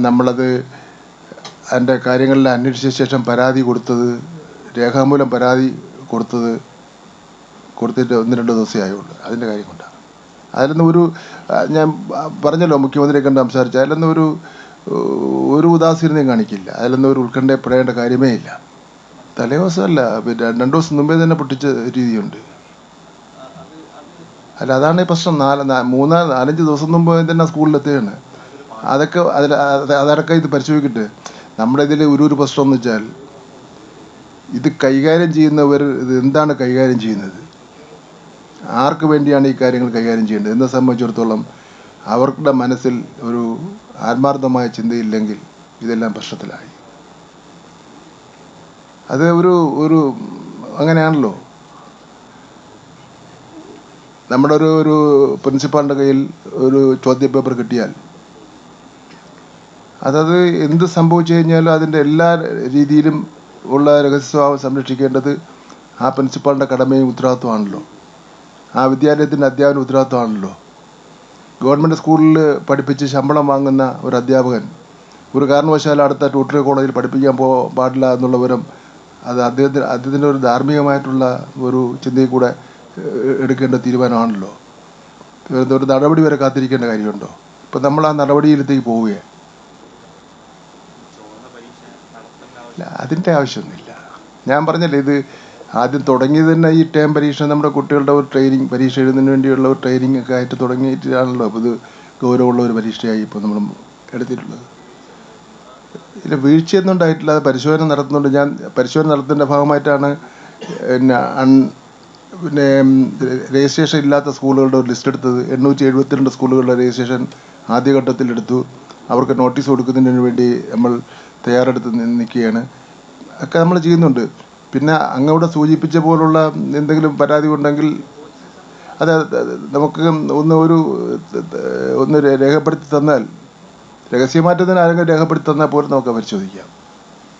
നമ്മളത് അതിൻ്റെ കാര്യങ്ങളിൽ അന്വേഷിച്ച ശേഷം പരാതി കൊടുത്തത്, രേഖാമൂലം പരാതി കൊടുത്തിട്ട് 1-2 ദിവസമേ ആയുള്ളൂ. അതിൻ്റെ കാര്യം കൊണ്ടാണ്. അതിലൊന്നും ഞാൻ പറഞ്ഞല്ലോ, മുഖ്യമന്ത്രിയെ കണ്ട് സംസാരിച്ച അതിലൊന്നും ഒരു ഉദാസീനതയും കാണിക്കില്ല. അതിലൊന്നും ഒരു ഉത്കണ്ഠപ്പെടേണ്ട കാര്യമേ ഇല്ല. തലേദിവസമല്ല, പിന്നെ 2 ദിവസം മുമ്പേ തന്നെ പൊട്ടിച്ച രീതിയുണ്ട്. അല്ല, അതാണ് ഈ പ്രശ്നം. 4-5 ദിവസം മുമ്പ് തന്നെ സ്കൂളിലെത്തുകയാണ്. അതൊക്കെ ഇത് പരിശോധിക്കട്ടെ. നമ്മുടെ ഇതിൽ ഒരു പ്രശ്നം എന്ന് വെച്ചാൽ, ഇത് കൈകാര്യം ചെയ്യുന്നവർ ഇത് എന്താണ് കൈകാര്യം ചെയ്യുന്നത്, ആർക്ക് വേണ്ടിയാണ് ഈ കാര്യങ്ങൾ കൈകാര്യം ചെയ്യേണ്ടത് എന്നെ സംബന്ധിച്ചിടത്തോളം അവരുടെ മനസ്സിൽ ഒരു ആത്മാർത്ഥമായ ചിന്തയില്ലെങ്കിൽ ഇതെല്ലാം പ്രശ്നത്തിലായി. അത് അങ്ങനെയാണല്ലോ. നമ്മുടെ ഒരു പ്രിൻസിപ്പാളിൻ്റെ കയ്യിൽ ഒരു ചോദ്യപേപ്പർ കിട്ടിയാൽ അതത് എന്ത് സംഭവിച്ചു കഴിഞ്ഞാലും അതിൻ്റെ എല്ലാ രീതിയിലും ഉള്ള രഹസ്യസ്വഭാവം സംരക്ഷിക്കേണ്ടത് ആ പ്രിൻസിപ്പാളിൻ്റെ കടമയും ഉത്തരവാദിത്വമാണല്ലോ. ആ വിദ്യാലയത്തിൻ്റെ അധ്യാപന ഉത്തരവാദിത്വമാണല്ലോ. ഗവൺമെൻറ് സ്കൂളിൽ പഠിപ്പിച്ച് ശമ്പളം വാങ്ങുന്ന ഒരു അധ്യാപകൻ ഒരു കാരണവശാലും അടുത്ത ട്യൂട്ടറി കോളേജിൽ പഠിപ്പിക്കാൻ പാടില്ല എന്നുള്ള വിവരം അത് അദ്ദേഹത്തിൻ്റെ ഒരു ധാർമ്മികമായിട്ടുള്ള ഒരു ചിന്തയിൽ കൂടെ എടുക്കേണ്ട തീരുമാനമാണല്ലോ. ഒരു നടപടി വരെ കാത്തിരിക്കേണ്ട കാര്യമുണ്ടോ? ഇപ്പം നമ്മൾ ആ നടപടിയിലേക്ക് പോവുകയാണ്. അതിൻ്റെ ആവശ്യമൊന്നുമില്ല. ഞാൻ പറഞ്ഞല്ലേ, ഇത് ആദ്യം തുടങ്ങിയത് തന്നെ ഈ ടേം പരീക്ഷ നമ്മുടെ കുട്ടികളുടെ ഒരു ട്രെയിനിങ്, പരീക്ഷ എഴുതുന്നതിന് വേണ്ടിയുള്ള ഒരു ട്രെയിനിങ് ഒക്കെ ആയിട്ട് തുടങ്ങിയിട്ടാണല്ലോ ഇപ്പോൾ ഇത് ഗൗരവമുള്ള ഒരു പരീക്ഷയായി ഇപ്പോൾ നമ്മൾ എടുത്തിട്ടുള്ളത്. ഇതിൽ വീഴ്ചയൊന്നും ഉണ്ടായിട്ടില്ല. അത് പരിശോധന നടത്തുന്നുണ്ട്. ഞാൻ പരിശോധന നടത്തുന്നതിൻ്റെ ഭാഗമായിട്ടാണ് പിന്നെ രജിസ്ട്രേഷൻ ഇല്ലാത്ത സ്കൂളുകളുടെ ഒരു ലിസ്റ്റ് എടുത്തത്. 872 സ്കൂളുകളുടെ രജിസ്ട്രേഷൻ ആദ്യഘട്ടത്തിൽ എടുത്തു. അവർക്ക് നോട്ടീസ് കൊടുക്കുന്നതിന് വേണ്ടി നമ്മൾ തയ്യാറെടുത്ത് നിൽക്കുകയാണ്. ഒക്കെ നമ്മൾ ചെയ്യുന്നുണ്ട്. പിന്നെ അങ്ങവിടെ സൂചിപ്പിച്ച പോലുള്ള എന്തെങ്കിലും പരാതി ഉണ്ടെങ്കിൽ അത് നമുക്ക് ഒന്ന് രേഖപ്പെടുത്തി തന്നാൽ, രഹസ്യമാറ്റത്തിന് ആരെങ്കിലും രേഖപ്പെടുത്തി തന്നാൽ പോലും നമുക്ക് പരിശോധിക്കാം.